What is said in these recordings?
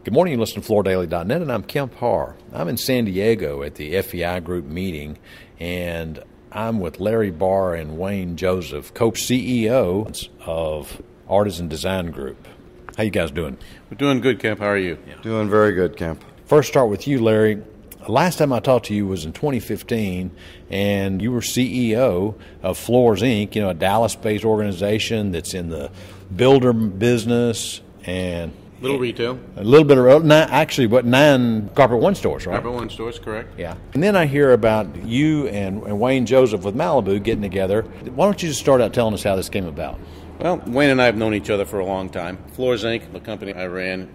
Good morning, you listen to FloorDaily.net, and I'm Kemp Harr. I'm in San Diego at the FEI Group meeting, and I'm with Larry Barr and Wayne Joseph, co-CEOs of Artisan Design Group. How you guys doing? We're doing good, Kemp. How are you? Yeah. Doing very good, Kemp. First, start with you, Larry. Last time I talked to you was in 2015, and you were CEO of Floors, Inc., a Dallas-based organization that's in the builder business and little retail. A little bit of, nine Carpet One stores, right? Carpet One stores, correct. Yeah. And then I hear about you and Wayne Joseph with Malibu getting together. Why don't you just start out telling us how this came about? Well, Wayne and I have known each other for a long time. Floors, Inc., the company I ran,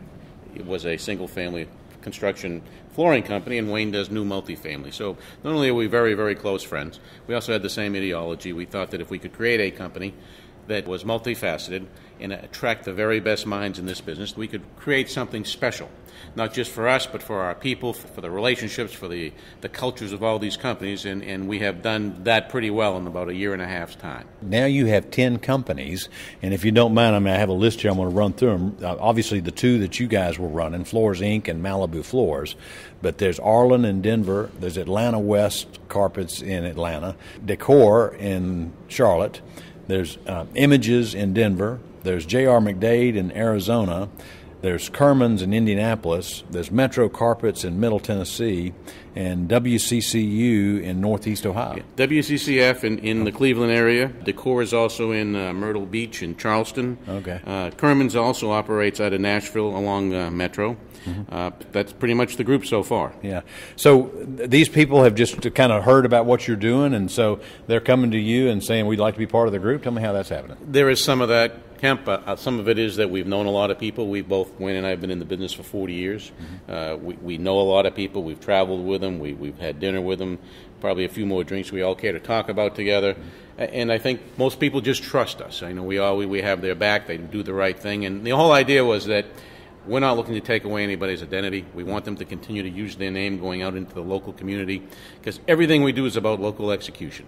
it was a single-family construction flooring company, and Wayne does new multifamily. So not only are we very, very close friends, we also had the same ideology. We thought that if we could create a company that was multifaceted and attract the very best minds in this business, we could create something special, not just for us, but for our people, for the relationships, for the cultures of all these companies, and we have done that pretty well in about a year and a half's time. Now you have 10 companies, and if you don't mind, I have a list here. I'm going to run through them. Obviously, the two that you guys were running, Floors, Inc. and Malibu Floors, but there's Arlen in Denver, there's Atlanta West Carpets in Atlanta, Decor in Charlotte, there's Images in Denver, there's J.R. McDade in Arizona, there's Kerman's in Indianapolis, there's Metro Carpets in Middle Tennessee, and WCCU in Northeast Ohio. Yeah. WCCF in the Cleveland area. Decor is also in Myrtle Beach in Charleston. Okay. Kerman's also operates out of Nashville along Metro. Mm-hmm. That's pretty much the group so far. Yeah. So these people have just kind of heard about what you're doing, and so they're coming to you and saying, we'd like to be part of the group. Tell me how that's happening. There is some of that, Kemp. Some of it is that we've known a lot of people. Wayne and I have been in the business for 40 years. Mm-hmm. We know a lot of people. We've traveled with them. We've had dinner with them. Probably a few more drinks we all care to talk about together. Mm-hmm. And I think most people just trust us. I know we have their back. They do the right thing. And the whole idea was that we're not looking to take away anybody's identity. We want them to continue to use their name going out into the local community, because everything we do is about local execution.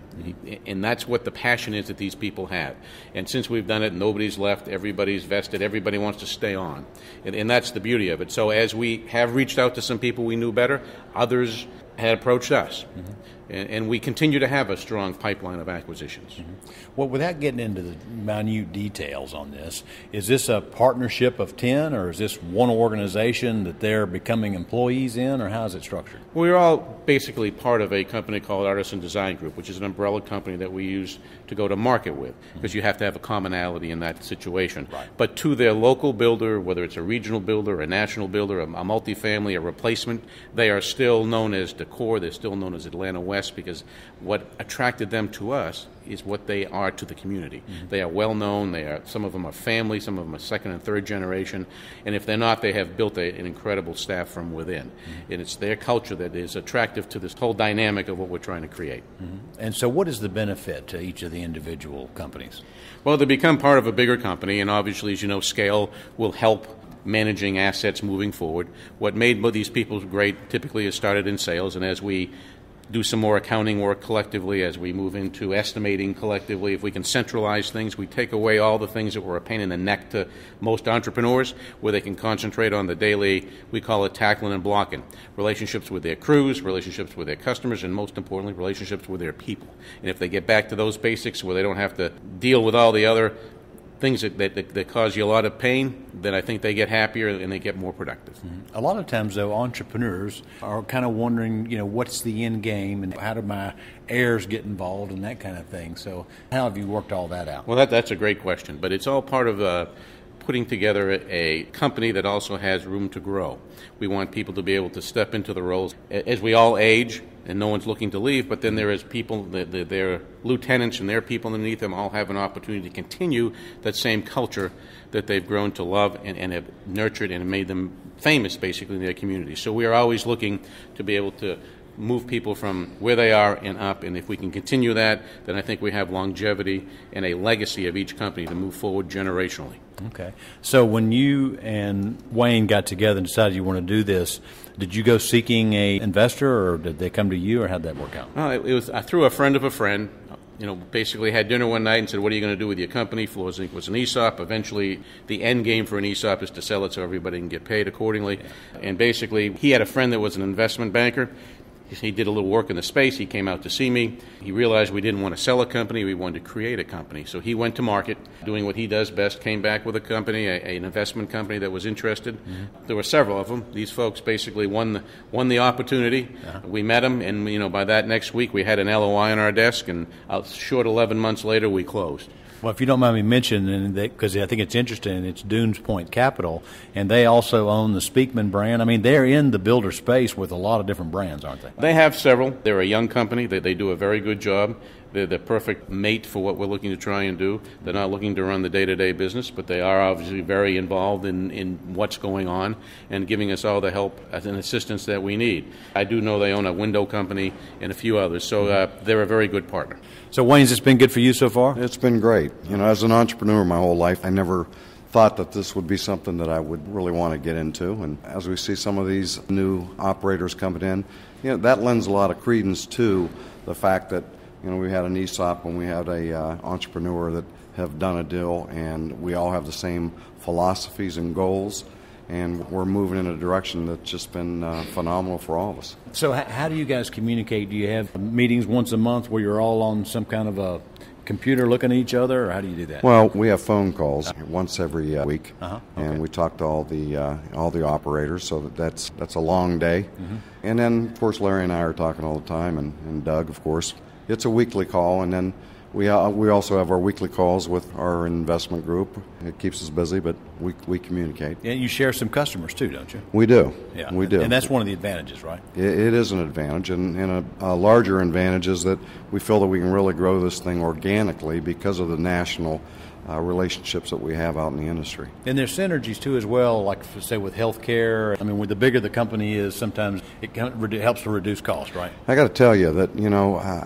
And that's what the passion is that these people have. And since we've done it, nobody's left. Everybody's vested. Everybody wants to stay on. And that's the beauty of it. So as we have reached out to some people we knew better, others had approached us. Mm-hmm. And we continue to have a strong pipeline of acquisitions. Mm-hmm. Well, without getting into the minute details on this, is this a partnership of 10, or is this one organization that they're becoming employees in, or how is it structured? We're all basically part of a company called Artisan Design Group, which is an umbrella company that we use to go to market with, because you have to have a commonality in that situation. Right. But to their local builder, whether it's a regional builder, a national builder, a multifamily, a replacement, they are still known as Decor, they're still known as Atlanta West, because what attracted them to us is what they are to the community. Mm-hmm. They are well known. Some of them are family, some of them are second and third generation, and if they're not, they have built an incredible staff from within. Mm-hmm. And it's their culture that is attractive to this whole dynamic of what we're trying to create. Mm-hmm. And so what is the benefit to each of the individual companies? Well, they become part of a bigger company, and obviously, as you know, scale will help managing assets moving forward. What made these people great typically is started in sales, and as we do some more accounting work collectively, as we move into estimating collectively, if we can centralize things, we take away all the things that were a pain in the neck to most entrepreneurs, where they can concentrate on the daily, we call it tackling and blocking, relationships with their crews, relationships with their customers, and most importantly, relationships with their people. And if they get back to those basics where they don't have to deal with all the other things that cause you a lot of pain, then I think they get happier and they get more productive. Mm-hmm. A lot of times, though, entrepreneurs are kind of wondering, what's the end game and how do my heirs get involved and that kind of thing. So how have you worked all that out? Well, that's a great question, but it's all part of putting together a company that also has room to grow. We want people to be able to step into the roles as we all age, and no one's looking to leave, but then there is people, their lieutenants and their people underneath them all have an opportunity to continue that same culture that they've grown to love and have nurtured and made them famous, basically, in their community. So we are always looking to be able to move people from where they are and up, and if we can continue that, then I think we have longevity and a legacy of each company to move forward generationally. Okay. So when you and Wayne got together and decided you want to do this, did you go seeking a investor, or did they come to you, or how'd that work out? It was through a friend of a friend. basically had dinner one night and said, what are you going to do with your company? Floors Inc. was an ESOP. Eventually, the end game for an ESOP is to sell it so everybody can get paid accordingly. And basically, he had a friend that was an investment banker. He did a little work in the space. He came out to see me. He realized we didn't want to sell a company. We wanted to create a company. So he went to market, doing what he does best, came back with a company, an investment company that was interested. Mm-hmm. There were several of them. These folks basically won the opportunity. Uh-huh. We met them, and by that next week, we had an LOI on our desk, and a short 11 months later, we closed. Well, if you don't mind me mentioning, because I think it's interesting, it's Dunes Point Capital, and they also own the Speakman brand. I mean, they're in the builder space with a lot of different brands, aren't they? They have several. They're a young company. They do a very good job. They're the perfect mate for what we're looking to try and do. They're not looking to run the day-to-day business, but they are obviously very involved in what's going on and giving us all the help and assistance that we need. I do know they own a window company and a few others, so they're a very good partner. So, Wayne, has this been good for you so far? It's been great. As an entrepreneur my whole life, I never thought that this would be something that I would really want to get into. And as we see some of these new operators coming in, that lends a lot of credence to the fact that we had an ESOP and we had a entrepreneur that have done a deal, and we all have the same philosophies and goals, and we're moving in a direction that's just been phenomenal for all of us. So how do you guys communicate? Do you have meetings once a month where you're all on some kind of a computer looking at each other, or how do you do that? Well, we have phone calls once every week, and we talk to all the operators, so that's a long day. Mm-hmm. And then, of course, Larry and I are talking all the time, and Doug, of course. It's a weekly call, and then we also have our weekly calls with our investment group. It keeps us busy, but we communicate. And you share some customers too, don't you? We do. Yeah, we do. And that's one of the advantages, right? It is an advantage, and a larger advantage is that we feel that we can really grow this thing organically because of the national relationships that we have out in the industry. And there's synergies too as well, like say with healthcare. I mean, with the bigger the company is, sometimes it helps to reduce cost, right? I got to tell you that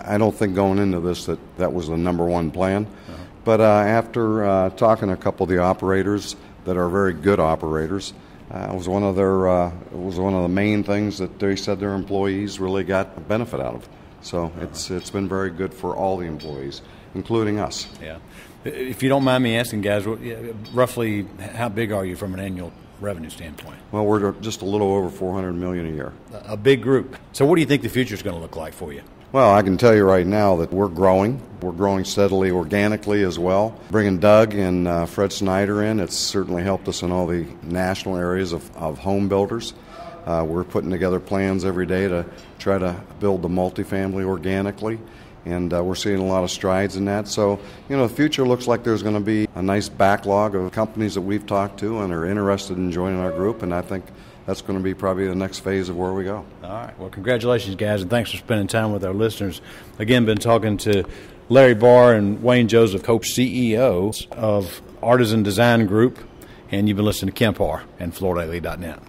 I don't think going into this that was the number one plan. Uh-huh. But after talking to a couple of the operators that are very good operators, it was one of the main things that they said their employees really got a benefit out of. So it's been very good for all the employees, including us. Yeah. If you don't mind me asking, guys, roughly how big are you from an annual revenue standpoint? Well, we're just a little over $400 million a year. A big group. So what do you think the future is going to look like for you? Well, I can tell you right now that we're growing. We're growing steadily organically as well. Bringing Doug and Fred Snyder in, it's certainly helped us in all the national areas of home builders. We're putting together plans every day to try to build the multifamily organically. And we're seeing a lot of strides in that. So, the future looks like there's going to be a nice backlog of companies that we've talked to and are interested in joining our group. And I think that's going to be probably the next phase of where we go. All right. Well, congratulations, guys, and thanks for spending time with our listeners. Again, been talking to Larry Barr and Wayne Joseph, co-CEOs of Artisan Design Group. And you've been listening to Kemp Harr and FloorDaily.net.